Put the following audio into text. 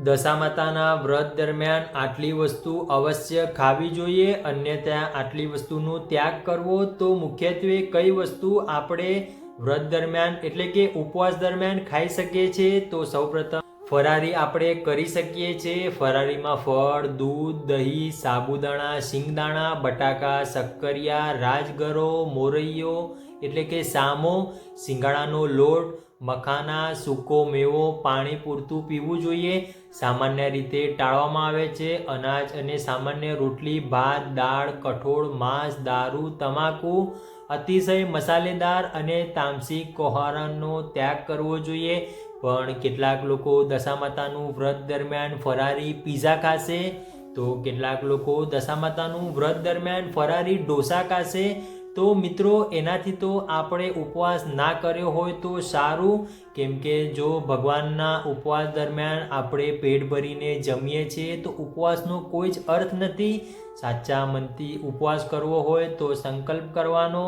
દશામાતાના વ્રત દરમિયાન આટલી વસ્તુ અવશ્ય ખાવી જોઈએ, અન્યથા આટલી વસ્તુનો ત્યાગ કરવો. તો મુખ્યત્વે કઈ વસ્તુ આપણે વ્રત દરમિયાન એટલે કે ઉપવાસ દરમિયાન ખાઈ શકીએ છીએ? તો સૌપ્રથમ ફરારી આપણે કરી શકીએ છીએ. ફરારીમાં ફળ, દૂધ, દહીં, સાબુદાણા, શિંગદાણા, બટાકા, શક્કરિયા, રાજગરો, મોરૈયો એટલે કે સામો, સિંગાડાનો લોટ, મખાના, સૂકો મેવો, પાણી પૂરતું પીવું જોઈએ. સામાન્ય રીતે ટાળવામાં આવે છે. અનાજ અને સામાન્ય રોટલી, ભાત, દાળ, કઠોળ, માંસ, દારૂ, તમાકુ, અતિશય મસાલેદાર અને તામસિક આહારનો ત્યાગ કરવો જોઈએ. પણ કેટલાક લોકો દશામાતાનું વ્રત દરમિયાન ફરારી પીઝા ખાશે, તો કેટલાક લોકો દશામાતાનું વ્રત દરમિયાન ફરારી ઢોસા ખાશે. તો મિત્રો, એનાથી તો આપણે ઉપવાસ ના કર્યો હોય તો સારું, કેમ કે જો ભગવાનના ઉપવાસ દરમિયાન આપણે પેટ ભરીને જમીએ છીએ તો ઉપવાસનો કોઈ જ અર્થ નથી. સાચા મનથી ઉપવાસ કરવો હોય તો સંકલ્પ કરવાનો,